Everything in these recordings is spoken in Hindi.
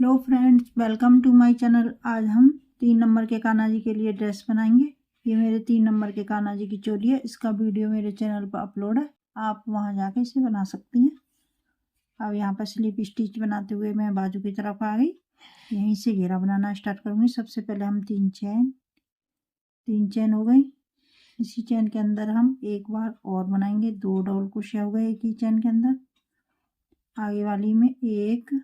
Hello friends, welcome to my channel. आज हम 3 नंबर के कान्हा जी के लिए ड्रेस बनाएंगे। ये मेरे 3 नंबर के कान्हा जी की चोली है। इसका वीडियो मेरे चैनल पर अपलोड है, आप वहां जाके इसे बना सकती हैं। अब यहाँ पर स्लिप स्टिच बनाते हुए मैं बाजू की तरफ आ गई। यहीं से घेरा बनाना स्टार्ट करूंगी। सबसे पहले हम 3 चैन हो गई। इसी चैन के अंदर हम एक बार और बनाएंगे। 2 डबल क्रोशिया हो गए एक ही चैन के अंदर। आगे वाली में एक,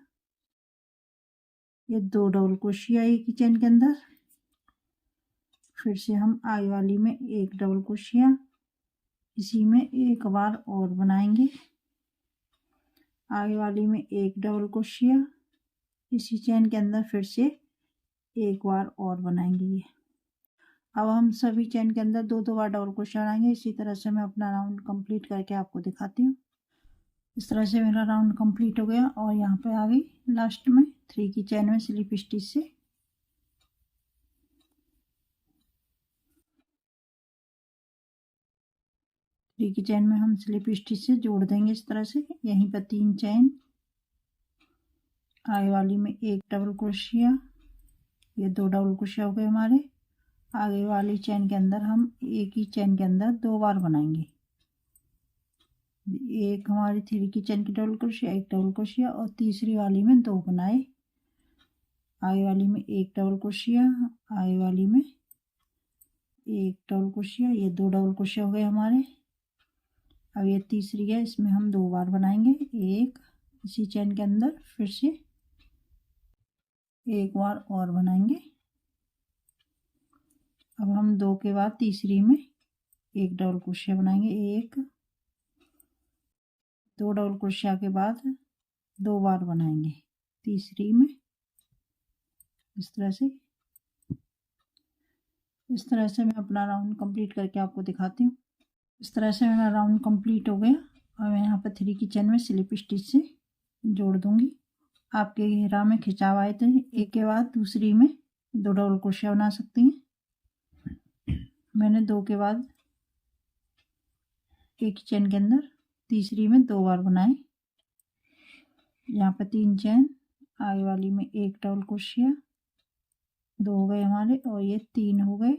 ये 2 डबल क्रोशिया एक ही चैन के अंदर। फिर से हम आगे वाली में एक डबल क्रोशिया, इसी में एक बार और बनाएंगे। आगे वाली में एक डबल क्रोशिया, इसी चैन के अंदर फिर से एक बार और बनाएंगे। ये अब हम सभी चैन के अंदर 2 बार डबल क्रोशिया बनाएंगे। इसी तरह से मैं अपना राउंड कंप्लीट करके आपको दिखाती हूँ। इस तरह से मेरा राउंड कंप्लीट हो गया और यहाँ पे आ गई लास्ट में 3 की चैन में स्लिप स्टिच से। थ्री की चैन में हम स्लिप स्टिच से जोड़ देंगे इस तरह से। यहीं पर 3 चैन, आगे वाली में एक डबल क्रोशिया, ये 2 डबल क्रोशिया हो गए हमारे। आगे वाली चैन के अंदर हम एक ही चैन के अंदर 2 बार बनाएंगे। एक हमारी 3 की चैन की डबल क्रोशिया, एक डबल क्रोशिया और तीसरी वाली में 2 बनाए। आगे वाली में एक डबल क्रोशिया, आगे वाली में एक डबल क्रोशिया, ये 2 डबल क्रोशिया हो गए हमारे। अब ये तीसरी है, इसमें हम 2 बार बनाएंगे। एक इसी चैन के अंदर फिर से एक बार और बनाएंगे। अब हम 2 के बाद तीसरी में एक डबल क्रोशिया बनाएंगे। एक, 2 डबल क्रोशिया के बाद 2 बार बनाएंगे तीसरी में। इस तरह से मैं अपना राउंड कंप्लीट करके आपको दिखाती हूँ। इस तरह से मेरा राउंड कंप्लीट हो गया और मैं यहाँ पर 3 की चैन में स्लिप स्टिच से जोड़ दूंगी। आपके घेरा में खिंचाव आए तो एक के बाद दूसरी में 2 डबल क्रोशिया बना सकती हैं। मैंने 2 के बाद एक चैन के अंदर तीसरी में 2 बार बनाए। यहाँ पर 3 चैन, आगे वाली में एक डबल क्रोशिया, 2 हो गए हमारे और ये 3 हो गए।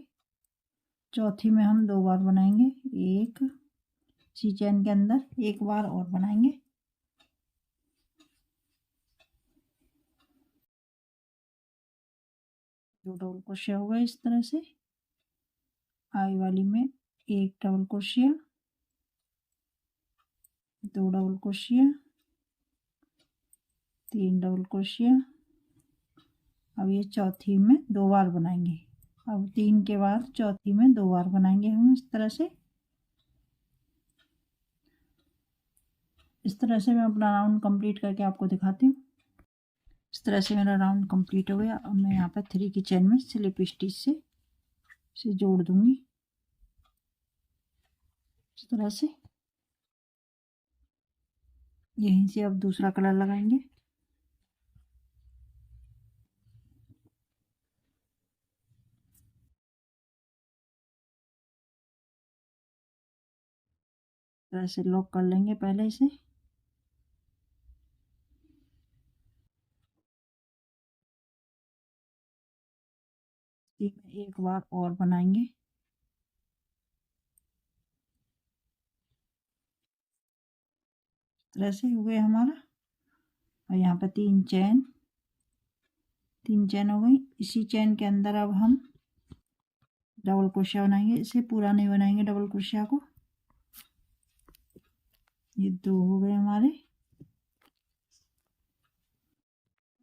चौथी में हम 2 बार बनाएंगे। एक इसी चैन के अंदर एक बार और बनाएंगे। दो डबल क्रोशिया हो गए इस तरह से। आगे वाली में एक double crochet, 2 double crochet, 3 double crochet. अब ये चौथी में 2 बार बनाएंगे। अब 3 के बाद चौथी में 2 बार बनाएंगे हम इस तरह से। इस तरह से मैं अपना राउंड कंप्लीट करके आपको दिखाती हूँ। इस तरह से मेरा राउंड कंप्लीट हो गया। अब मैं यहाँ पर 3 की चैन में स्लिप स्टिच से जोड़ दूंगी इस तरह से। यहीं से अब दूसरा कलर लगाएंगे। इस तरह से लॉक कर लेंगे पहले से। में एक बार और बनाएंगे। इस तरह से हो गया हमारा। और यहाँ पर 3 चैन हो गई। इसी चैन के अंदर अब हम डबल क्रोशिया बनाएंगे। इसे पूरा नहीं बनाएंगे डबल क्रोशिया को। ये 2 हो गए हमारे,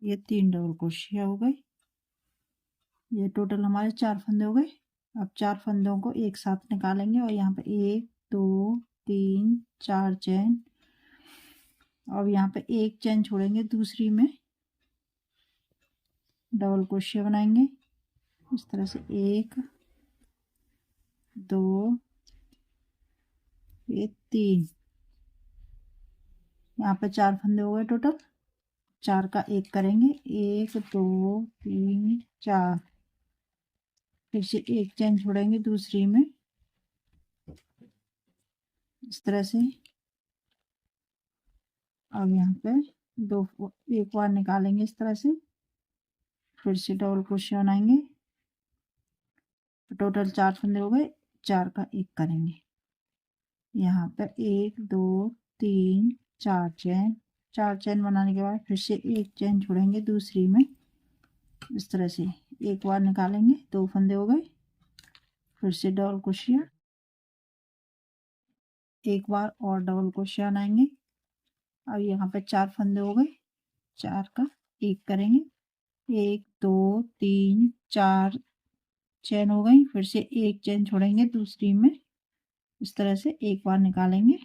ये 3 डबल क्रोशिया हो गए। ये टोटल हमारे 4 फंदे हो गए। अब 4 फंदों को एक साथ निकालेंगे और यहाँ पे 1 2 3 4 चैन। अब यहाँ पे एक चैन छोड़ेंगे, दूसरी में डबल क्रोशिया बनाएंगे इस तरह से। 1 2 ये 3, यहाँ पे 4 फंदे हो गए टोटल। 4 का एक करेंगे, 1 2 3 4। फिर से एक चैन छोड़ेंगे दूसरी में इस तरह से। अब यहाँ पे एक बार निकालेंगे इस तरह से। फिर से डबल क्रोशिया बनाएंगे, टोटल 4 फंदे हो गए, 4 का 1 करेंगे। यहाँ पर 1 2 3 4 चैन, 4 चैन बनाने के बाद फिर से 1 चैन छोड़ेंगे दूसरी में, इस तरह से एक बार निकालेंगे, 2 फंदे हो गए, फिर से डबल क्रोशिया, एक बार और डबल क्रोशिया बनाएंगे। अब यहाँ पे 4 फंदे हो गए, 4 का 1 करेंगे, 1 2 3 4 चैन हो गई, फिर से 1 चैन छोड़ेंगे दूसरी में, इस तरह से एक बार निकालेंगे,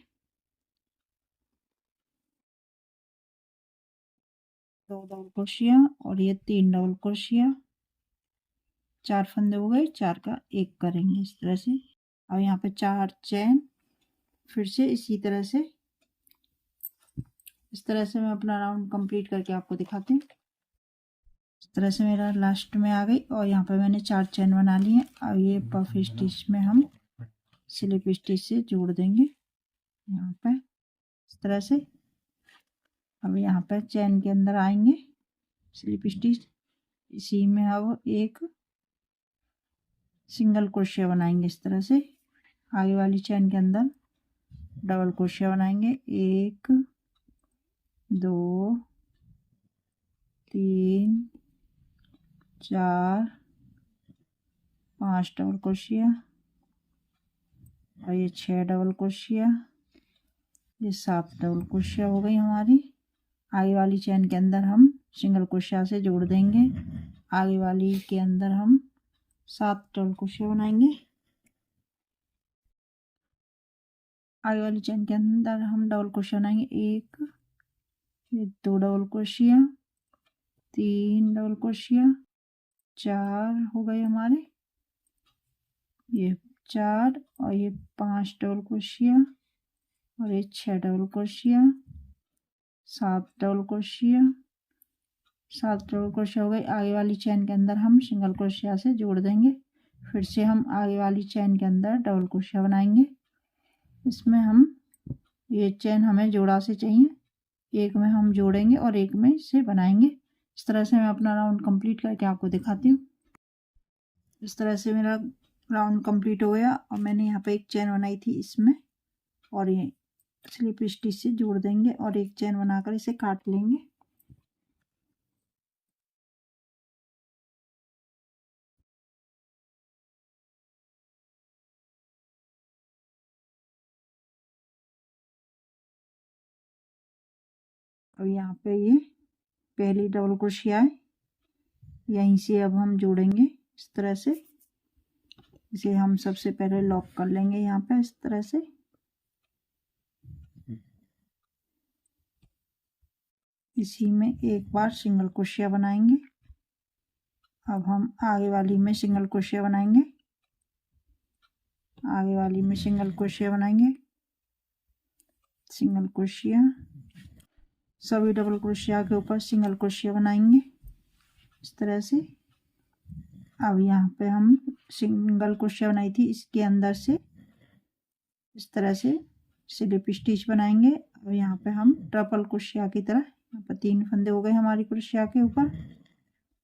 2 डबल क्रोशिया और ये 3 डबल क्रोशिया, 4 फंदे हो गए, 4 का 1 करेंगे इस तरह से। अब यहाँ पे 4 चैन, फिर से इसी तरह से, इस तरह से मैं अपना राउंड कंप्लीट करके आपको दिखाती हूँ। इस तरह से मेरा लास्ट में आ गई और यहाँ पे मैंने 4 चैन बना ली है। अब ये पफ स्टिच में हम स्लिप स्टिच से जोड़ देंगे यहाँ पे इस तरह से। अब यहाँ पे चैन के अंदर आएंगे स्लिप स्टिच, इसी में अब एक सिंगल क्रोशिया बनाएंगे इस तरह से, आगे वाली चैन के अंदर डबल क्रोशिया बनाएंगे, 1 2 3 4 5 डबल क्रोशिया और ये 6 डबल क्रोशिया, ये 7 डबल क्रोशिया हो गई हमारी। आगे वाली चैन के अंदर हम सिंगल क्रोशिया से जोड़ देंगे, आगे वाली के अंदर हम 7 डबल क्रोशिया बनाएंगे, आगे वाली चैन के अंदर हम डबल क्रोशिया बनाएंगे, 1 ये 2 डबल क्रोशिया, 3 डबल क्रोशिया, 4 हो गए हमारे, ये 4 और ये 5 डबल क्रोशिया और ये 6 double crochet, 7 double crochet, 7 double crochet हो गई। आगे वाली चैन के अंदर हम सिंगल क्रोशिया से जोड़ देंगे, फिर से हम आगे वाली चैन के अंदर डबल क्रोशिया बनाएंगे। इसमें हम ये चैन हमें जोड़ा से चाहिए, एक में हम जोड़ेंगे और एक में से बनाएंगे। इस तरह से मैं अपना राउंड कंप्लीट करके आपको दिखाती हूँ। इस तरह से मेरा राउंड कंप्लीट हो गया और मैंने यहाँ पे एक चैन बनाई थी इसमें, और ये स्लिप स्टिच से जोड़ देंगे और एक चैन बनाकर इसे काट लेंगे। और यहाँ पे ये पहली डबल क्रोशिया है, यहीं से अब हम जोड़ेंगे इस तरह से, इसे हम सबसे पहले लॉक कर लेंगे यहाँ पे इस तरह से। इसी में एक बार सिंगल क्रोशिया बनाएंगे। अब हम आगे वाली में सिंगल क्रोशिया बनाएंगे, आगे वाली में सिंगल क्रोशिया बनाएंगे, सिंगल क्रोशिया, सभी डबल क्रोशिया के ऊपर सिंगल क्रोशिया बनाएंगे इस तरह से। अब यहाँ पे हम सिंगल क्रोशिया बनाई थी, इसके अंदर से इस तरह से स्लिप स्टिच बनाएंगे। अब यहाँ पे हम ट्रिपल क्रोशिया की तरह, यहाँ पर 3 फंदे हो गए हमारी क्रोशिया के ऊपर।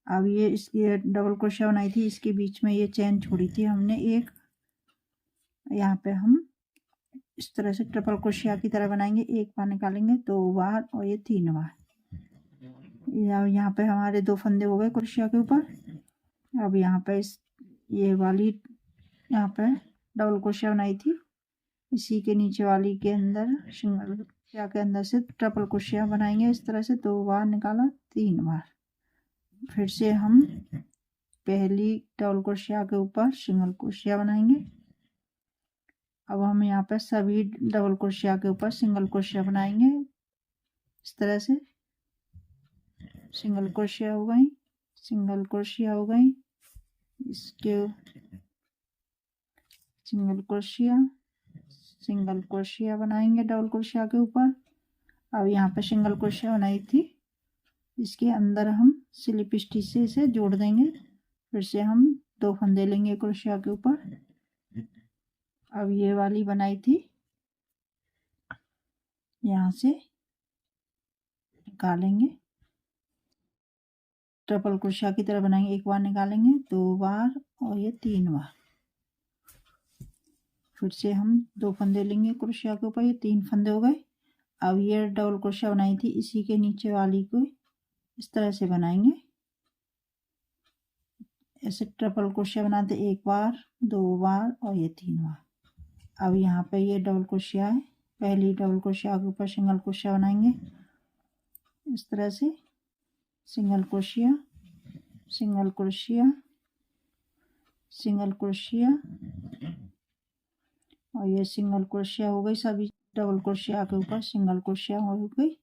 अब ये इसकी डबल क्रोशिया बनाई थी, इसके बीच में ये चैन छोड़ी थी हमने एक, यहाँ पे हम इस तरह से ट्रिपल क्रोशिया की तरह बनाएंगे, एक बार निकालेंगे, 2 बार और ये 3 बार। यहाँ पे हमारे 2 फंदे हो गए क्रोशिया के ऊपर। अब यहाँ पे ये वाली यहाँ पे डबल क्रोशिया बनाई थी, इसी के नीचे वाली के अंदर सिंगल क्रोशिया के अंदर से ट्रिपल क्रोशिया बनाएंगे इस तरह से, 2 बार निकाला, 3 बार। फिर से हम पहली डबल क्रोशिया के ऊपर सिंगल क्रोशिया बनाएंगे। अब हम यहाँ पे सभी डबल क्रोशिया के ऊपर सिंगल क्रोशिया बनाएंगे इस तरह से, सिंगल क्रोशिया हो गई, सिंगल क्रोशिया हो गई, इसके सिंगल क्रोशिया, सिंगल क्रोशिया बनाएंगे डबल क्रोशिया के ऊपर। अब यहाँ पे सिंगल क्रोशिया बनाई थी, इसके अंदर हम स्लिप स्टिच से इसे जोड़ देंगे, फिर से हम 2 फंदे लेंगे क्रोशिया के ऊपर। अब ये वाली बनाई थी, यहाँ से निकालेंगे, ट्रिपल क्रोशिया की तरह बनाएंगे। एक बार निकालेंगे, 2 बार और ये 3 बार। फिर से हम 2 फंदे लेंगे क्रोशिया के ऊपर, ये 3 फंदे हो गए। अब ये डबल क्रोशिया बनाई थी, इसी के नीचे वाली को इस तरह से बनाएंगे। ऐसे ट्रिपल क्रोशिया बनाते, 1 बार, 2 बार और ये 3 बार। अब यहाँ पे ये डबल क्रोशिया है, पहली डबल क्रोशिया के ऊपर सिंगल क्रोशिया बनाएंगे इस तरह से। Single crochet, single crochet, single crochet और ये सिंगल क्रोशिया हो गई। सभी डबल क्रोशिया के ऊपर सिंगल क्रोशिया हो गई,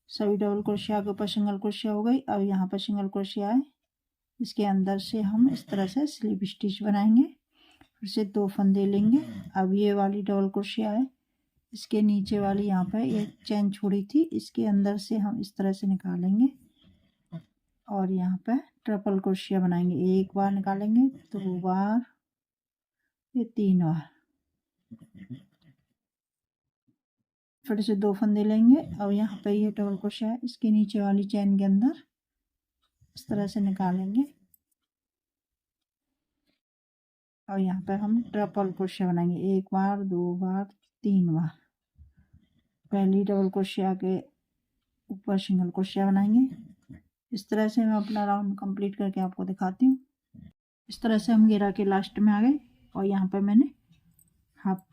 सभी डबल क्रोशिया के ऊपर सिंगल क्रोशिया हो गई। अब यहाँ पर सिंगल क्रोशिया है, इसके अंदर से हम इस तरह से स्लिप स्टिच बनाएंगे। फिर से 2 फंदे लेंगे। अब ये वाली डबल क्रोशिया है, इसके नीचे वाली यहाँ पर एक चेन छोड़ी थी, इसके अंदर से हम इस तरह से निकालेंगे और यहाँ पर ट्रिपल क्रोशिया बनाएंगे। 1 बार निकालेंगे, 2 बार, ये 3 बार। फिर से 2 फंदे लेंगे। अब यहाँ पे ये डबल क्रोशिया है, इसके नीचे वाली चेन के अंदर इस तरह से निकालेंगे और यहाँ पे हम ट्रिपल क्रोशिया बनाएंगे। 1 बार, 2 बार, 3 बार। पहली डबल क्रोशिया के ऊपर सिंगल क्रोशिया बनाएंगे। इस तरह से मैं अपना राउंड कंप्लीट करके आपको दिखाती हूँ। इस तरह से हम घेरा के लास्ट में आ गए और यहाँ पे मैंने हाफ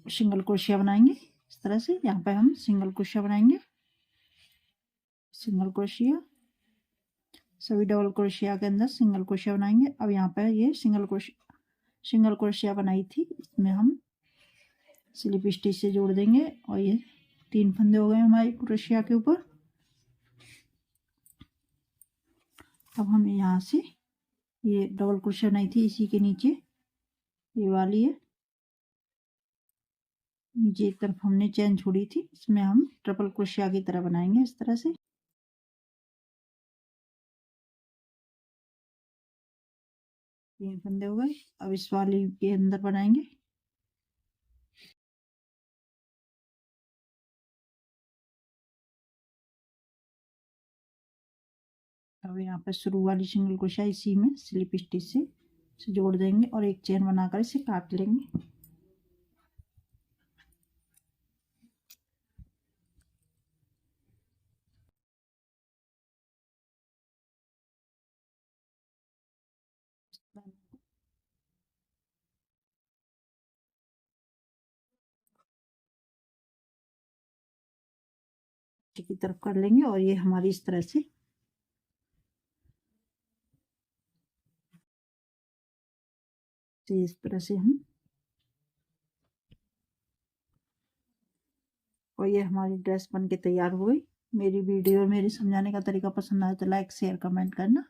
सिंगल क्रोशिया बनाएंगे इस तरह से। यहाँ पे हम सिंगल क्रोशिया बनाएंगे, सिंगल क्रोशिया, सभी डबल क्रोशिया के अंदर सिंगल क्रोशिया बनाएंगे। अब यहाँ पे ये सिंगल क्रोशिया बनाई थी, इसमें हम स्लिप स्टिच से जोड़ देंगे और ये 3 फंदे हो गए हमारे क्रोशिया के ऊपर। अब हम यहाँ से ये डबल क्रोशिया बनाई थी, इसी के नीचे ये वाली है, नीचे एक तरफ हमने चेन छोड़ी थी, इसमें हम ट्रिपल क्रोशिया की तरह बनाएंगे इस तरह से। ये फंदे हो गए। अब इस वाली के अंदर बनाएंगे। अब यहाँ पर शुरू वाली सिंगल क्रोशिया इसी में स्लिप स्टिच से जोड़ देंगे और एक चेन बनाकर इसे काट लेंगे। की तरफ कर लेंगे और ये हमारी इस तरह से हम, और ये हमारी ड्रेस बन के तैयार हो गई। मेरी वीडियो और मेरे समझाने का तरीका पसंद आए तो लाइक शेयर कमेंट करना।